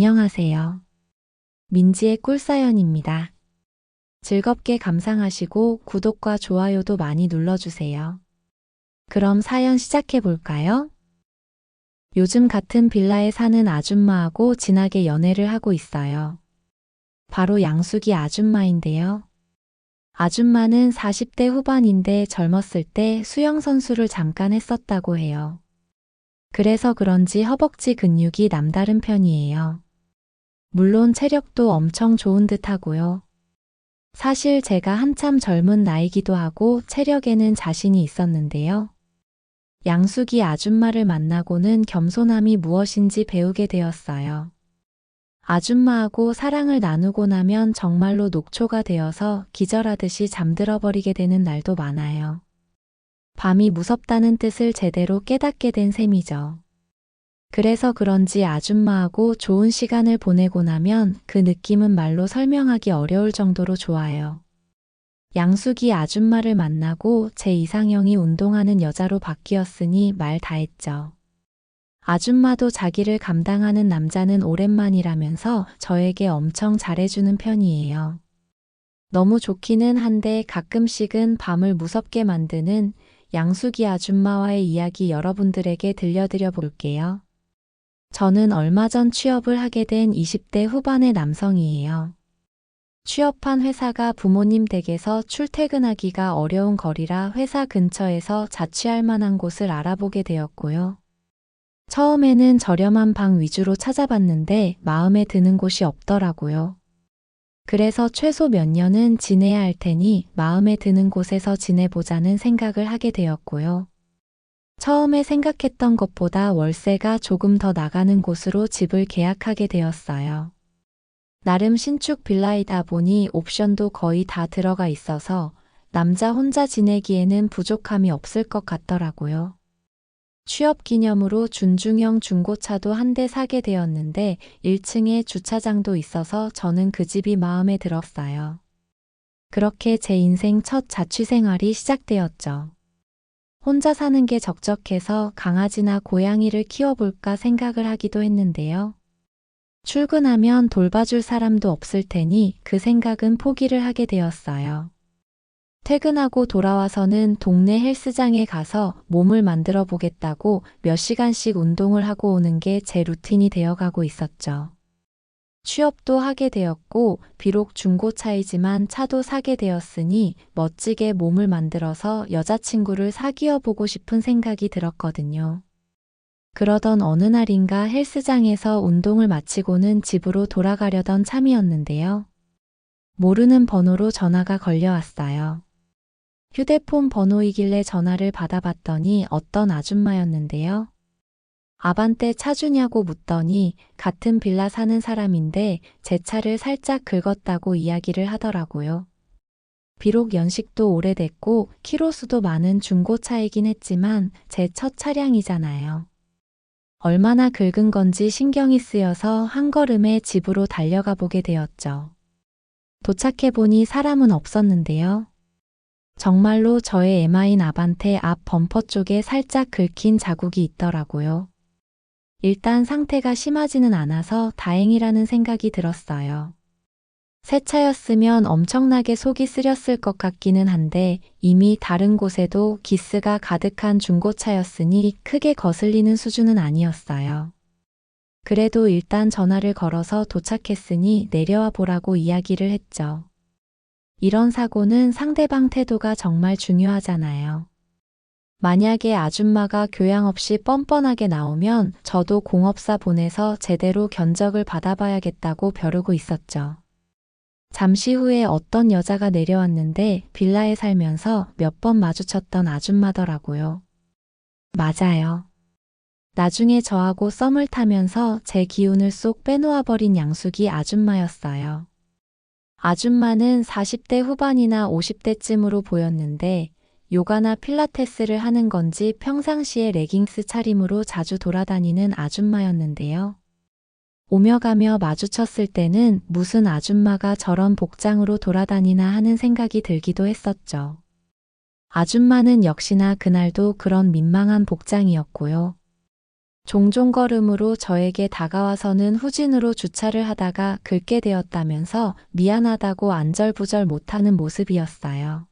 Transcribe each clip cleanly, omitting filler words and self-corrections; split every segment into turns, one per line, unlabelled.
안녕하세요. 민지의 꿀사연입니다. 즐겁게 감상하시고 구독과 좋아요도 많이 눌러주세요. 그럼 사연 시작해 볼까요? 요즘 같은 빌라에 사는 아줌마하고 진하게 연애를 하고 있어요. 바로 양숙이 아줌마인데요. 아줌마는 40대 후반인데 젊었을 때 수영선수를 잠깐 했었다고 해요. 그래서 그런지 허벅지 근육이 남다른 편이에요. 물론 체력도 엄청 좋은 듯 하고요. 사실 제가 한참 젊은 나이기도 하고 체력에는 자신이 있었는데요. 양숙이 아줌마를 만나고는 겸손함이 무엇인지 배우게 되었어요. 아줌마하고 사랑을 나누고 나면 정말로 녹초가 되어서 기절하듯이 잠들어 버리게 되는 날도 많아요. 밤이 무섭다는 뜻을 제대로 깨닫게 된 셈이죠. 그래서 그런지 아줌마하고 좋은 시간을 보내고 나면 그 느낌은 말로 설명하기 어려울 정도로 좋아요. 양숙이 아줌마를 만나고 제 이상형이 운동하는 여자로 바뀌었으니 말 다했죠. 아줌마도 자기를 감당하는 남자는 오랜만이라면서 저에게 엄청 잘해주는 편이에요. 너무 좋기는 한데 가끔씩은 밤을 무섭게 만드는 양숙이 아줌마와의 이야기 여러분들에게 들려드려 볼게요. 저는 얼마 전 취업을 하게 된 20대 후반의 남성이에요. 취업한 회사가 부모님 댁에서 출퇴근하기가 어려운 거리라 회사 근처에서 자취할 만한 곳을 알아보게 되었고요. 처음에는 저렴한 방 위주로 찾아봤는데 마음에 드는 곳이 없더라고요. 그래서 최소 몇 년은 지내야 할 테니 마음에 드는 곳에서 지내보자는 생각을 하게 되었고요. 처음에 생각했던 것보다 월세가 조금 더 나가는 곳으로 집을 계약하게 되었어요. 나름 신축 빌라이다 보니 옵션도 거의 다 들어가 있어서 남자 혼자 지내기에는 부족함이 없을 것 같더라고요. 취업 기념으로 준중형 중고차도 한 대 사게 되었는데 1층에 주차장도 있어서 저는 그 집이 마음에 들었어요. 그렇게 제 인생 첫 자취생활이 시작되었죠. 혼자 사는 게 적적해서 강아지나 고양이를 키워볼까 생각을 하기도 했는데요. 출근하면 돌봐줄 사람도 없을 테니 그 생각은 포기를 하게 되었어요. 퇴근하고 돌아와서는 동네 헬스장에 가서 몸을 만들어 보겠다고 몇 시간씩 운동을 하고 오는 게 제 루틴이 되어가고 있었죠. 취업도 하게 되었고 비록 중고차이지만 차도 사게 되었으니 멋지게 몸을 만들어서 여자친구를 사귀어 보고 싶은 생각이 들었거든요. 그러던 어느 날인가 헬스장에서 운동을 마치고는 집으로 돌아가려던 참이었는데요. 모르는 번호로 전화가 걸려왔어요. 휴대폰 번호이길래 전화를 받아봤더니 어떤 아줌마였는데요. 아반떼 차 주냐고 묻더니 같은 빌라 사는 사람인데 제 차를 살짝 긁었다고 이야기를 하더라고요. 비록 연식도 오래됐고 키로수도 많은 중고차이긴 했지만 제 첫 차량이잖아요. 얼마나 긁은 건지 신경이 쓰여서 한 걸음에 집으로 달려가 보게 되었죠. 도착해보니 사람은 없었는데요. 정말로 저의 에마인 아반떼 앞 범퍼 쪽에 살짝 긁힌 자국이 있더라고요. 일단 상태가 심하지는 않아서 다행이라는 생각이 들었어요. 새 차였으면 엄청나게 속이 쓰렸을 것 같기는 한데 이미 다른 곳에도 기스가 가득한 중고차였으니 크게 거슬리는 수준은 아니었어요. 그래도 일단 전화를 걸어서 도착했으니 내려와 보라고 이야기를 했죠. 이런 사고는 상대방 태도가 정말 중요하잖아요. 만약에 아줌마가 교양 없이 뻔뻔하게 나오면 저도 공업사 보내서 제대로 견적을 받아봐야겠다고 벼르고 있었죠. 잠시 후에 어떤 여자가 내려왔는데 빌라에 살면서 몇 번 마주쳤던 아줌마더라고요. 맞아요. 나중에 저하고 썸을 타면서 제 기운을 쏙 빼놓아버린 양숙이 아줌마였어요. 아줌마는 40대 후반이나 50대쯤으로 보였는데 요가나 필라테스를 하는 건지 평상시에 레깅스 차림으로 자주 돌아다니는 아줌마였는데요. 오며 가며 마주쳤을 때는 무슨 아줌마가 저런 복장으로 돌아다니나 하는 생각이 들기도 했었죠. 아줌마는 역시나 그날도 그런 민망한 복장이었고요. 종종 걸음으로 저에게 다가와서는 후진으로 주차를 하다가 긁게 되었다면서 미안하다고 안절부절 못하는 모습이었어요.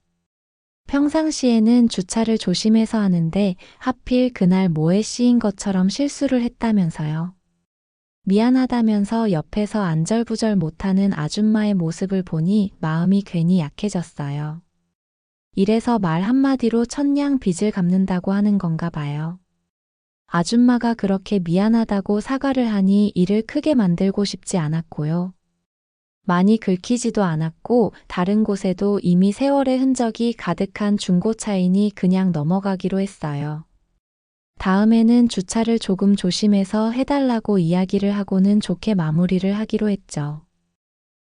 평상시에는 주차를 조심해서 하는데 하필 그날 뭐에 씌인 것처럼 실수를 했다면서요. 미안하다면서 옆에서 안절부절 못하는 아줌마의 모습을 보니 마음이 괜히 약해졌어요. 이래서 말 한마디로 천냥 빚을 갚는다고 하는 건가 봐요. 아줌마가 그렇게 미안하다고 사과를 하니 일을 크게 만들고 싶지 않았고요. 많이 긁히지도 않았고 다른 곳에도 이미 세월의 흔적이 가득한 중고차이니 그냥 넘어가기로 했어요. 다음에는 주차를 조금 조심해서 해달라고 이야기를 하고는 좋게 마무리를 하기로 했죠.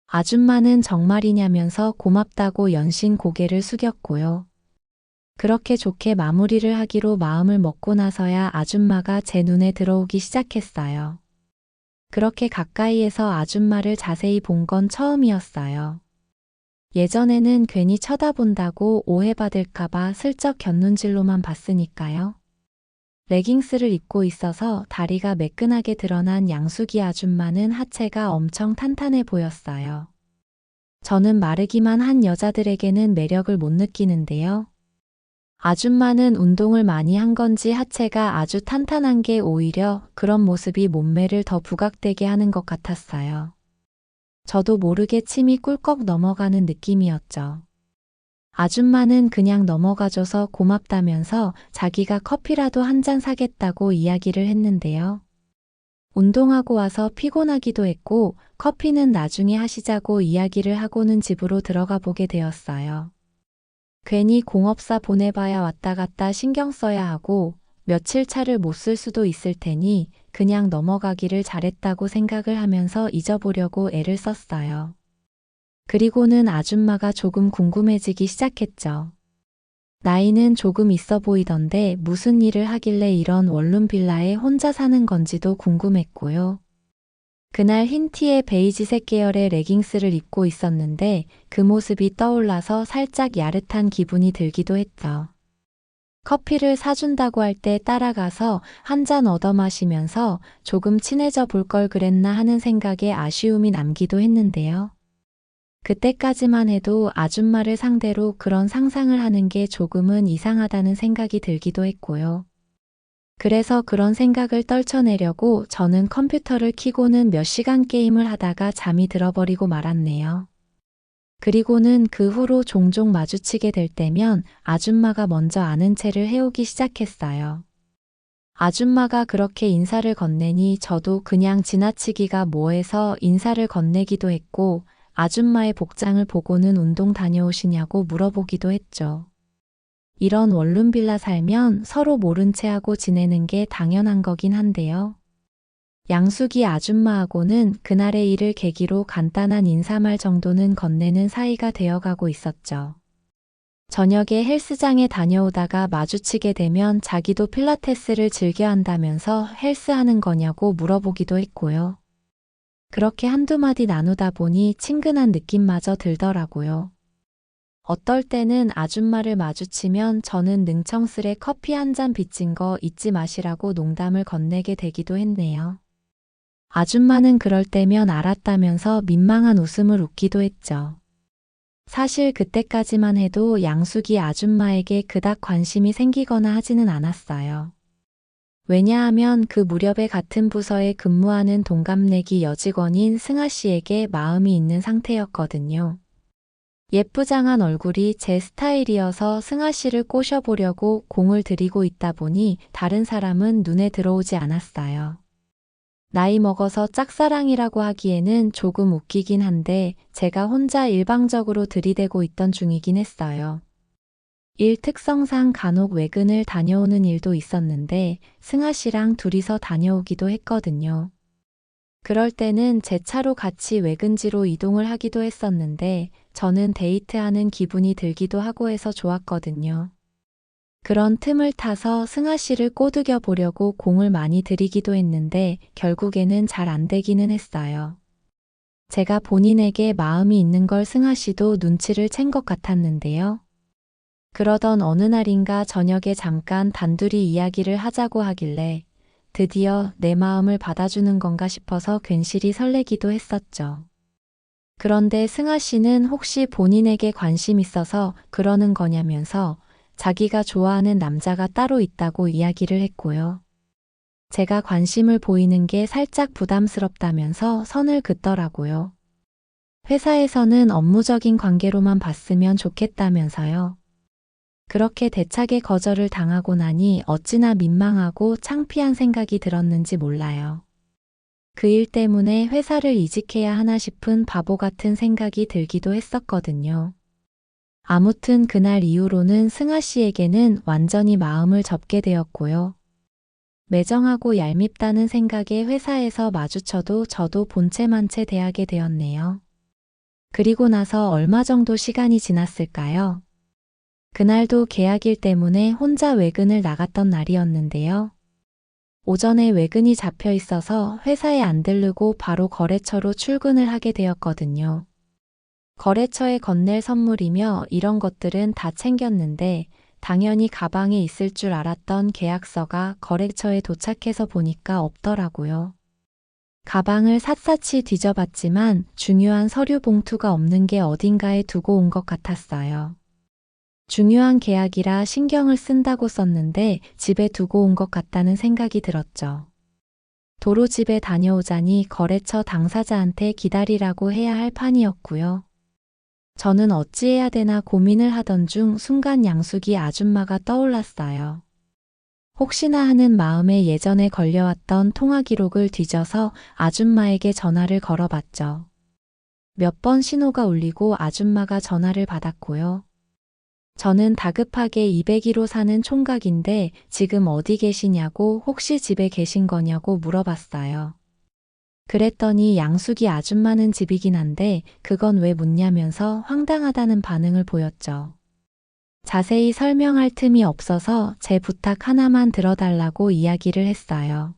아줌마는 정말이냐면서 고맙다고 연신 고개를 숙였고요. 그렇게 좋게 마무리를 하기로 마음을 먹고 나서야 아줌마가 제 눈에 들어오기 시작했어요. 그렇게 가까이에서 아줌마를 자세히 본 건 처음이었어요. 예전에는 괜히 쳐다본다고 오해받을까봐 슬쩍 곁눈질로만 봤으니까요. 레깅스를 입고 있어서 다리가 매끈하게 드러난 양숙이 아줌마는 하체가 엄청 탄탄해 보였어요. 저는 마르기만 한 여자들에게는 매력을 못 느끼는데요. 아줌마는 운동을 많이 한 건지 하체가 아주 탄탄한 게 오히려 그런 모습이 몸매를 더 부각되게 하는 것 같았어요. 저도 모르게 침이 꿀꺽 넘어가는 느낌이었죠. 아줌마는 그냥 넘어가줘서 고맙다면서 자기가 커피라도 한 잔 사겠다고 이야기를 했는데요. 운동하고 와서 피곤하기도 했고 커피는 나중에 하시자고 이야기를 하고는 집으로 들어가 보게 되었어요. 괜히 공업사 보내봐야 왔다 갔다 신경 써야 하고 며칠 차를 못 쓸 수도 있을 테니 그냥 넘어가기를 잘했다고 생각을 하면서 잊어보려고 애를 썼어요. 그리고는 아줌마가 조금 궁금해지기 시작했죠. 나이는 조금 있어 보이던데 무슨 일을 하길래 이런 원룸 빌라에 혼자 사는 건지도 궁금했고요. 그날 흰 티에 베이지색 계열의 레깅스를 입고 있었는데 그 모습이 떠올라서 살짝 야릇한 기분이 들기도 했죠. 커피를 사준다고 할 때 따라가서 한 잔 얻어 마시면서 조금 친해져 볼 걸 그랬나 하는 생각에 아쉬움이 남기도 했는데요. 그때까지만 해도 아줌마를 상대로 그런 상상을 하는 게 조금은 이상하다는 생각이 들기도 했고요. 그래서 그런 생각을 떨쳐내려고 저는 컴퓨터를 켜고는 몇 시간 게임을 하다가 잠이 들어버리고 말았네요. 그리고는 그 후로 종종 마주치게 될 때면 아줌마가 먼저 아는 체를 해오기 시작했어요. 아줌마가 그렇게 인사를 건네니 저도 그냥 지나치기가 뭐해서 인사를 건네기도 했고 아줌마의 복장을 보고는 운동 다녀오시냐고 물어보기도 했죠. 이런 원룸 빌라 살면 서로 모른 채 하고 지내는 게 당연한 거긴 한데요. 양숙이 아줌마하고는 그날의 일을 계기로 간단한 인사말 정도는 건네는 사이가 되어가고 있었죠. 저녁에 헬스장에 다녀오다가 마주치게 되면 자기도 필라테스를 즐겨 한다면서 헬스하는 거냐고 물어보기도 했고요. 그렇게 한두 마디 나누다 보니 친근한 느낌마저 들더라고요. 어떨 때는 아줌마를 마주치면 저는 능청스레 커피 한 잔 빚진 거 잊지 마시라고 농담을 건네게 되기도 했네요. 아줌마는 그럴 때면 알았다면서 민망한 웃음을 웃기도 했죠. 사실 그때까지만 해도 양숙이 아줌마에게 그닥 관심이 생기거나 하지는 않았어요. 왜냐하면 그 무렵에 같은 부서에 근무하는 동갑내기 여직원인 승아 씨에게 마음이 있는 상태였거든요. 예쁘장한 얼굴이 제 스타일이어서 승아 씨를 꼬셔보려고 공을 들이고 있다 보니 다른 사람은 눈에 들어오지 않았어요. 나이 먹어서 짝사랑이라고 하기에는 조금 웃기긴 한데 제가 혼자 일방적으로 들이대고 있던 중이긴 했어요. 일 특성상 간혹 외근을 다녀오는 일도 있었는데 승아 씨랑 둘이서 다녀오기도 했거든요. 그럴 때는 제 차로 같이 외근지로 이동을 하기도 했었는데 저는 데이트하는 기분이 들기도 하고 해서 좋았거든요. 그런 틈을 타서 승아 씨를 꼬드겨 보려고 공을 많이 들이기도 했는데 결국에는 잘 안 되기는 했어요. 제가 본인에게 마음이 있는 걸 승아 씨도 눈치를 챈 것 같았는데요. 그러던 어느 날인가 저녁에 잠깐 단둘이 이야기를 하자고 하길래 드디어 내 마음을 받아주는 건가 싶어서 괜시리 설레기도 했었죠. 그런데 승아 씨는 혹시 본인에게 관심 있어서 그러는 거냐면서 자기가 좋아하는 남자가 따로 있다고 이야기를 했고요. 제가 관심을 보이는 게 살짝 부담스럽다면서 선을 긋더라고요. 회사에서는 업무적인 관계로만 봤으면 좋겠다면서요. 그렇게 대차게 거절을 당하고 나니 어찌나 민망하고 창피한 생각이 들었는지 몰라요. 그 일 때문에 회사를 이직해야 하나 싶은 바보 같은 생각이 들기도 했었거든요. 아무튼 그날 이후로는 승아 씨에게는 완전히 마음을 접게 되었고요. 매정하고 얄밉다는 생각에 회사에서 마주쳐도 저도 본체만 채 대하게 되었네요. 그리고 나서 얼마 정도 시간이 지났을까요? 그날도 계약일 때문에 혼자 외근을 나갔던 날이었는데요. 오전에 외근이 잡혀 있어서 회사에 안 들르고 바로 거래처로 출근을 하게 되었거든요. 거래처에 건넬 선물이며 이런 것들은 다 챙겼는데 당연히 가방에 있을 줄 알았던 계약서가 거래처에 도착해서 보니까 없더라고요. 가방을 샅샅이 뒤져봤지만 중요한 서류 봉투가 없는 게 어딘가에 두고 온 것 같았어요. 중요한 계약이라 신경을 쓴다고 썼는데 집에 두고 온 것 같다는 생각이 들었죠. 도로 집에 다녀오자니 거래처 당사자한테 기다리라고 해야 할 판이었고요. 저는 어찌해야 되나 고민을 하던 중 순간 양숙이 아줌마가 떠올랐어요. 혹시나 하는 마음에 예전에 걸려왔던 통화 기록을 뒤져서 아줌마에게 전화를 걸어봤죠. 몇 번 신호가 울리고 아줌마가 전화를 받았고요. 저는 다급하게 202로 사는 총각인데 지금 어디 계시냐고 혹시 집에 계신 거냐고 물어봤어요. 그랬더니 양숙이 아줌마는 집이긴 한데 그건 왜 묻냐면서 황당하다는 반응을 보였죠. 자세히 설명할 틈이 없어서 제 부탁 하나만 들어달라고 이야기를 했어요.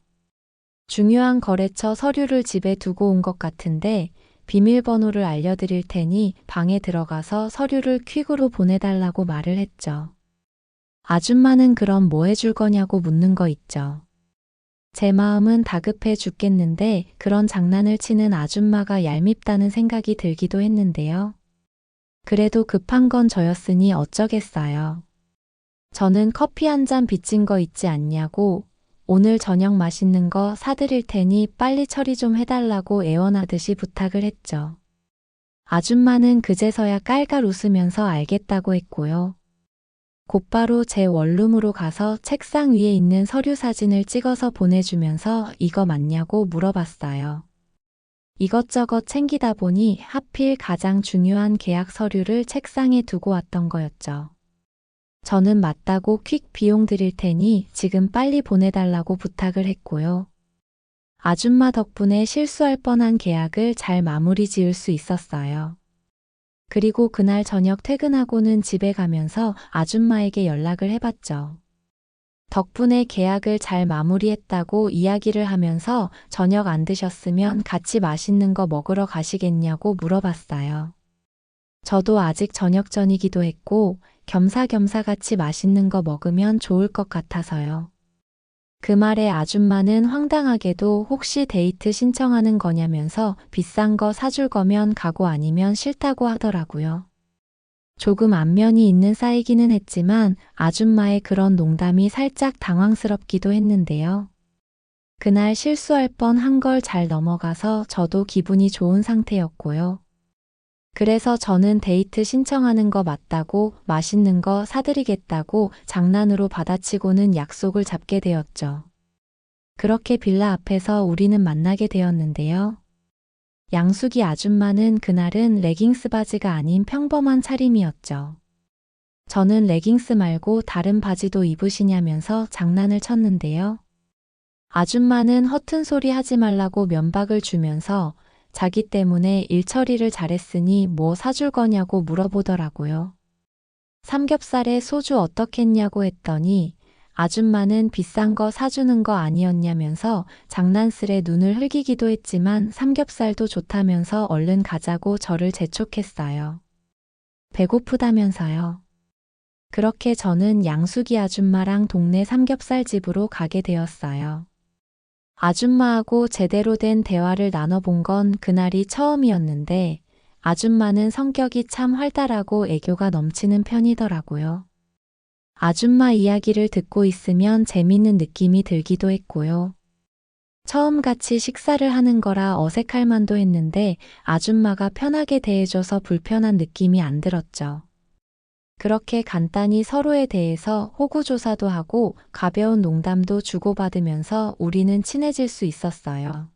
중요한 거래처 서류를 집에 두고 온 것 같은데 비밀번호를 알려드릴 테니 방에 들어가서 서류를 퀵으로 보내달라고 말을 했죠. 아줌마는 그럼 뭐 해줄 거냐고 묻는 거 있죠. 제 마음은 다급해 죽겠는데 그런 장난을 치는 아줌마가 얄밉다는 생각이 들기도 했는데요. 그래도 급한 건 저였으니 어쩌겠어요. 저는 커피 한 잔 빚진 거 있지 않냐고 오늘 저녁 맛있는 거 사드릴 테니 빨리 처리 좀 해달라고 애원하듯이 부탁을 했죠. 아줌마는 그제서야 깔깔 웃으면서 알겠다고 했고요. 곧바로 제 원룸으로 가서 책상 위에 있는 서류 사진을 찍어서 보내주면서 이거 맞냐고 물어봤어요. 이것저것 챙기다 보니 하필 가장 중요한 계약 서류를 책상에 두고 왔던 거였죠. 저는 맞다고 퀵 비용 드릴 테니 지금 빨리 보내달라고 부탁을 했고요. 아줌마 덕분에 실수할 뻔한 계약을 잘 마무리 지을 수 있었어요. 그리고 그날 저녁 퇴근하고는 집에 가면서 아줌마에게 연락을 해봤죠. 덕분에 계약을 잘 마무리했다고 이야기를 하면서 저녁 안 드셨으면 같이 맛있는 거 먹으러 가시겠냐고 물어봤어요. 저도 아직 저녁 전이기도 했고 겸사겸사 같이 맛있는 거 먹으면 좋을 것 같아서요. 그 말에 아줌마는 황당하게도 혹시 데이트 신청하는 거냐면서 비싼 거 사줄 거면 가고 아니면 싫다고 하더라고요. 조금 안면이 있는 사이기는 했지만 아줌마의 그런 농담이 살짝 당황스럽기도 했는데요. 그날 실수할 뻔한 걸 잘 넘어가서 저도 기분이 좋은 상태였고요. 그래서 저는 데이트 신청하는 거 맞다고 맛있는 거 사드리겠다고 장난으로 받아치고는 약속을 잡게 되었죠. 그렇게 빌라 앞에서 우리는 만나게 되었는데요. 양숙이 아줌마는 그날은 레깅스 바지가 아닌 평범한 차림이었죠. 저는 레깅스 말고 다른 바지도 입으시냐면서 장난을 쳤는데요. 아줌마는 허튼 소리 하지 말라고 면박을 주면서 자기 때문에 일 처리를 잘했으니 뭐 사줄 거냐고 물어보더라고요. 삼겹살에 소주 어떻겠냐고 했더니 아줌마는 비싼 거 사주는 거 아니었냐면서 장난스레 눈을 흘기기도 했지만 삼겹살도 좋다면서 얼른 가자고 저를 재촉했어요. 배고프다면서요. 그렇게 저는 양숙이 아줌마랑 동네 삼겹살 집으로 가게 되었어요. 아줌마하고 제대로 된 대화를 나눠본 건 그날이 처음이었는데 아줌마는 성격이 참 활달하고 애교가 넘치는 편이더라고요. 아줌마 이야기를 듣고 있으면 재밌는 느낌이 들기도 했고요. 처음 같이 식사를 하는 거라 어색할 만도 했는데 아줌마가 편하게 대해줘서 불편한 느낌이 안 들었죠. 그렇게 간단히 서로에 대해서 호구조사도 하고 가벼운 농담도 주고받으면서 우리는 친해질 수 있었어요.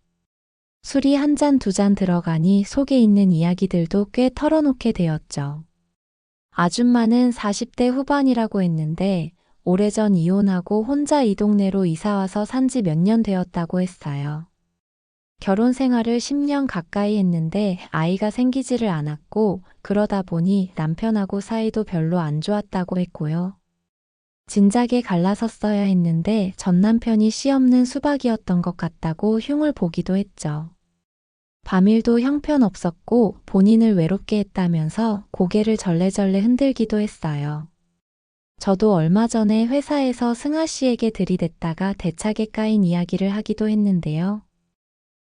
술이 한 잔 두 잔 들어가니 속에 있는 이야기들도 꽤 털어놓게 되었죠. 아줌마는 40대 후반이라고 했는데 오래전 이혼하고 혼자 이 동네로 이사와서 산지 몇 년 되었다고 했어요. 결혼 생활을 10년 가까이 했는데 아이가 생기지를 않았고 그러다 보니 남편하고 사이도 별로 안 좋았다고 했고요. 진작에 갈라섰어야 했는데 전 남편이 씨 없는 수박이었던 것 같다고 흉을 보기도 했죠. 밤일도 형편없었고 본인을 외롭게 했다면서 고개를 절레절레 흔들기도 했어요. 저도 얼마 전에 회사에서 승아 씨에게 들이댔다가 대차게 까인 이야기를 하기도 했는데요.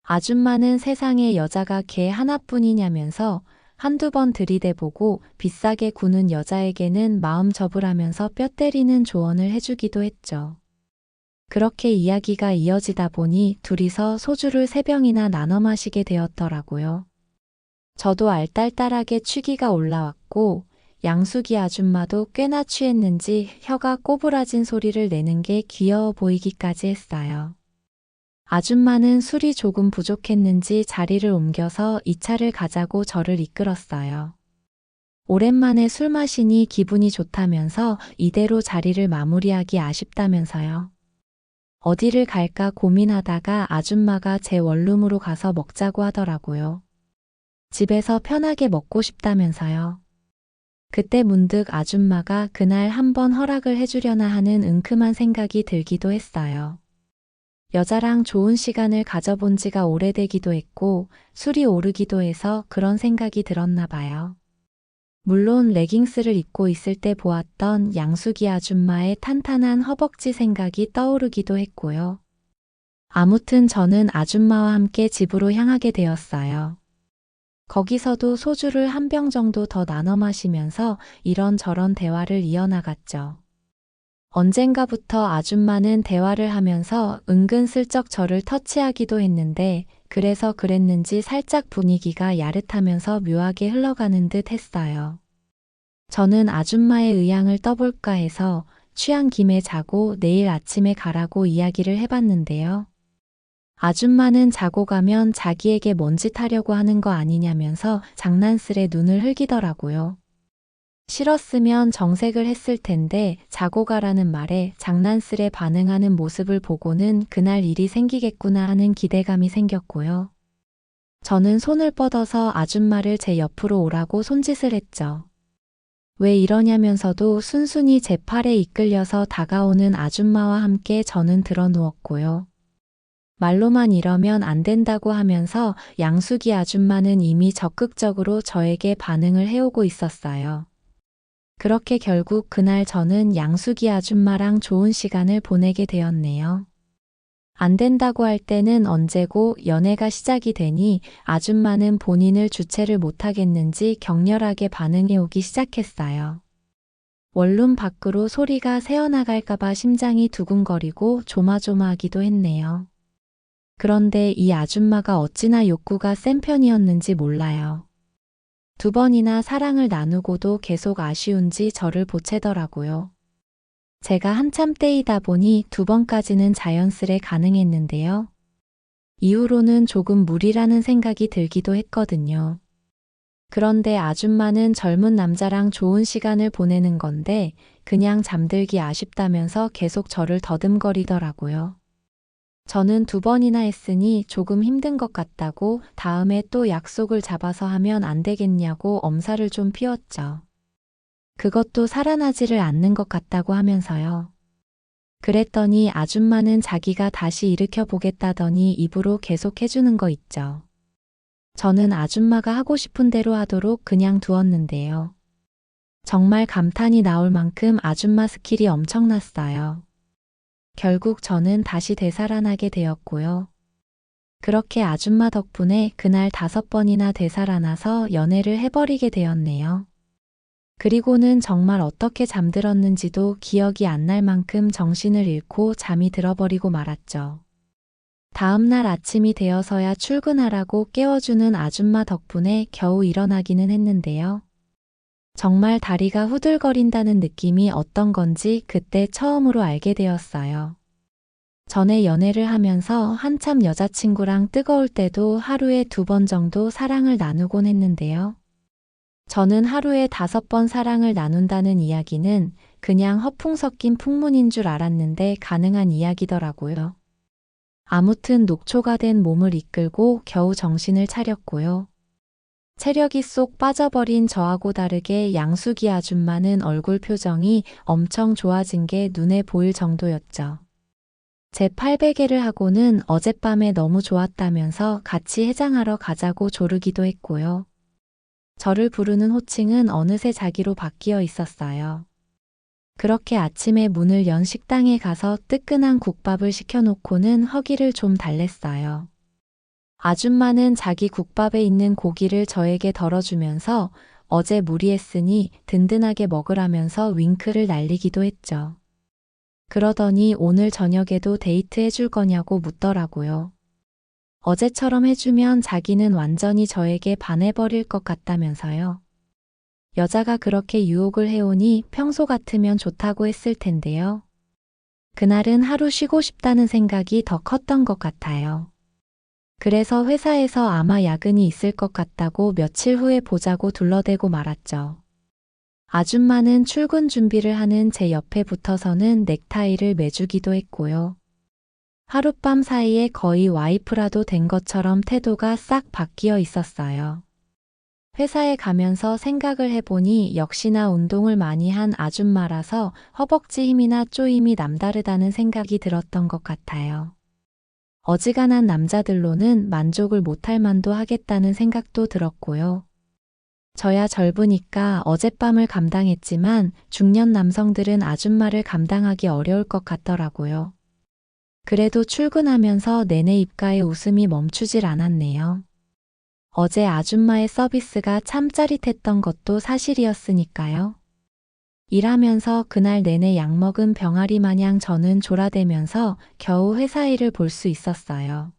아줌마는 세상에 여자가 걔 하나뿐이냐면서 한두 번 들이대보고 비싸게 구는 여자에게는 마음 접으라면서 뼈 때리는 조언을 해주기도 했죠. 그렇게 이야기가 이어지다 보니 둘이서 소주를 3병이나 나눠 마시게 되었더라고요. 저도 알딸딸하게 취기가 올라왔고 양숙이 아줌마도 꽤나 취했는지 혀가 꼬부라진 소리를 내는 게 귀여워 보이기까지 했어요. 아줌마는 술이 조금 부족했는지 자리를 옮겨서 2차를 가자고 저를 이끌었어요. 오랜만에 술 마시니 기분이 좋다면서 이대로 자리를 마무리하기 아쉽다면서요. 어디를 갈까 고민하다가 아줌마가 제 원룸으로 가서 먹자고 하더라고요. 집에서 편하게 먹고 싶다면서요. 그때 문득 아줌마가 그날 한번 허락을 해주려나 하는 은큼한 생각이 들기도 했어요. 여자랑 좋은 시간을 가져본 지가 오래되기도 했고 술이 오르기도 해서 그런 생각이 들었나 봐요. 물론 레깅스를 입고 있을 때 보았던 양숙이 아줌마의 탄탄한 허벅지 생각이 떠오르기도 했고요. 아무튼 저는 아줌마와 함께 집으로 향하게 되었어요. 거기서도 소주를 한 병 정도 더 나눠 마시면서 이런저런 대화를 이어나갔죠. 언젠가부터 아줌마는 대화를 하면서 은근슬쩍 저를 터치하기도 했는데 그래서 그랬는지 살짝 분위기가 야릇하면서 묘하게 흘러가는 듯 했어요. 저는 아줌마의 의향을 떠볼까 해서 취한 김에 자고 내일 아침에 가라고 이야기를 해봤는데요. 아줌마는 자고 가면 자기에게 뭔짓 하려고 하는 거 아니냐면서 장난스레 눈을 흘기더라고요. 싫었으면 정색을 했을 텐데 자고 가라는 말에 장난스레 반응하는 모습을 보고는 그날 일이 생기겠구나 하는 기대감이 생겼고요. 저는 손을 뻗어서 아줌마를 제 옆으로 오라고 손짓을 했죠. 왜 이러냐면서도 순순히 제 팔에 이끌려서 다가오는 아줌마와 함께 저는 드러누웠고요. 말로만 이러면 안 된다고 하면서 양숙이 아줌마는 이미 적극적으로 저에게 반응을 해오고 있었어요. 그렇게 결국 그날 저는 양숙이 아줌마랑 좋은 시간을 보내게 되었네요. 안 된다고 할 때는 언제고 연애가 시작이 되니 아줌마는 본인을 주체를 못하겠는지 격렬하게 반응해 오기 시작했어요. 원룸 밖으로 소리가 새어나갈까봐 심장이 두근거리고 조마조마하기도 했네요. 그런데 이 아줌마가 어찌나 욕구가 센 편이었는지 몰라요. 2번이나 사랑을 나누고도 계속 아쉬운지 저를 보채더라고요. 제가 한참 때이다 보니 2번까지는 자연스레 가능했는데요. 이후로는 조금 무리라는 생각이 들기도 했거든요. 그런데 아줌마는 젊은 남자랑 좋은 시간을 보내는 건데 그냥 잠들기 아쉽다면서 계속 저를 더듬거리더라고요. 저는 2번이나 했으니 조금 힘든 것 같다고 다음에 또 약속을 잡아서 하면 안 되겠냐고 엄살을 좀 피웠죠. 그것도 살아나지를 않는 것 같다고 하면서요. 그랬더니 아줌마는 자기가 다시 일으켜 보겠다더니 입으로 계속 해주는 거 있죠. 저는 아줌마가 하고 싶은 대로 하도록 그냥 두었는데요. 정말 감탄이 나올 만큼 아줌마 스킬이 엄청났어요. 결국 저는 다시 되살아나게 되었고요. 그렇게 아줌마 덕분에 그날 5번이나 되살아나서 연애를 해버리게 되었네요. 그리고는 정말 어떻게 잠들었는지도 기억이 안 날 만큼 정신을 잃고 잠이 들어버리고 말았죠. 다음날 아침이 되어서야 출근하라고 깨워주는 아줌마 덕분에 겨우 일어나기는 했는데요. 정말 다리가 후들거린다는 느낌이 어떤 건지 그때 처음으로 알게 되었어요. 전에 연애를 하면서 한참 여자친구랑 뜨거울 때도 하루에 2번 정도 사랑을 나누곤 했는데요. 저는 하루에 5번 사랑을 나눈다는 이야기는 그냥 허풍 섞인 풍문인 줄 알았는데 가능한 이야기더라고요. 아무튼 녹초가 된 몸을 이끌고 겨우 정신을 차렸고요. 체력이 쏙 빠져버린 저하고 다르게 양수기 아줌마는 얼굴 표정이 엄청 좋아진 게 눈에 보일 정도였죠. 제 팔베개를 하고는 어젯밤에 너무 좋았다면서 같이 해장하러 가자고 조르기도 했고요. 저를 부르는 호칭은 어느새 자기로 바뀌어 있었어요. 그렇게 아침에 문을 연 식당에 가서 뜨끈한 국밥을 시켜놓고는 허기를 좀 달랬어요. 아줌마는 자기 국밥에 있는 고기를 저에게 덜어주면서 어제 무리했으니 든든하게 먹으라면서 윙크를 날리기도 했죠. 그러더니 오늘 저녁에도 데이트 해줄 거냐고 묻더라고요. 어제처럼 해주면 자기는 완전히 저에게 반해버릴 것 같다면서요. 여자가 그렇게 유혹을 해오니 평소 같으면 좋다고 했을 텐데요. 그날은 하루 쉬고 싶다는 생각이 더 컸던 것 같아요. 그래서 회사에서 아마 야근이 있을 것 같다고 며칠 후에 보자고 둘러대고 말았죠. 아줌마는 출근 준비를 하는 제 옆에 붙어서는 넥타이를 매주기도 했고요. 하룻밤 사이에 거의 와이프라도 된 것처럼 태도가 싹 바뀌어 있었어요. 회사에 가면서 생각을 해보니 역시나 운동을 많이 한 아줌마라서 허벅지 힘이나 쪼임이 남다르다는 생각이 들었던 것 같아요. 어지간한 남자들로는 만족을 못할 만도 하겠다는 생각도 들었고요. 저야 젊으니까 어젯밤을 감당했지만 중년 남성들은 아줌마를 감당하기 어려울 것 같더라고요. 그래도 출근하면서 내내 입가에 웃음이 멈추질 않았네요. 어제 아줌마의 서비스가 참 짜릿했던 것도 사실이었으니까요. 일하면서 그날 내내 약 먹은 병아리 마냥 저는 졸아대면서 겨우 회사 일을 볼 수 있었어요.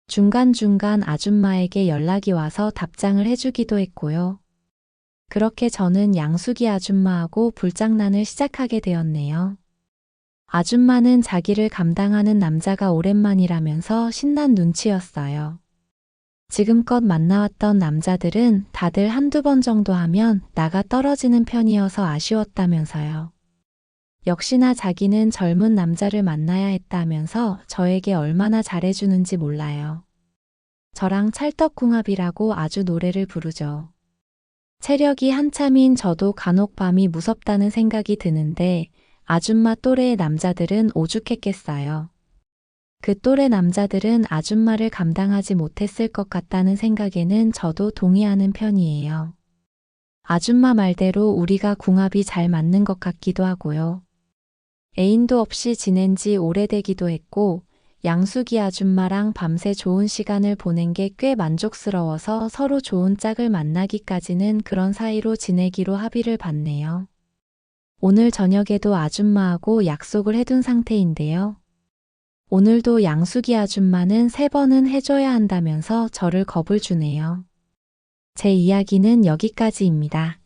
중간중간 아줌마에게 연락이 와서 답장을 해주기도 했고요. 그렇게 저는 양수기 아줌마하고 불장난을 시작하게 되었네요. 아줌마는 자기를 감당하는 남자가 오랜만이라면서 신난 눈치였어요. 지금껏 만나왔던 남자들은 다들 1~2번 정도 하면 나가 떨어지는 편이어서 아쉬웠다면서요. 역시나 자기는 젊은 남자를 만나야 했다면서 저에게 얼마나 잘해주는지 몰라요. 저랑 찰떡궁합이라고 아주 노래를 부르죠. 체력이 한참인 저도 간혹 밤이 무섭다는 생각이 드는데 아줌마 또래의 남자들은 오죽했겠어요. 그 또래 남자들은 아줌마를 감당하지 못했을 것 같다는 생각에는 저도 동의하는 편이에요. 아줌마 말대로 우리가 궁합이 잘 맞는 것 같기도 하고요. 애인도 없이 지낸 지 오래되기도 했고 양수기 아줌마랑 밤새 좋은 시간을 보낸 게 꽤 만족스러워서 서로 좋은 짝을 만나기까지는 그런 사이로 지내기로 합의를 봤네요. 오늘 저녁에도 아줌마하고 약속을 해둔 상태인데요. 오늘도 양수기 아줌마는 3번은 해줘야 한다면서 저를 겁을 주네요. 제 이야기는 여기까지입니다.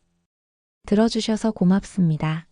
들어주셔서 고맙습니다.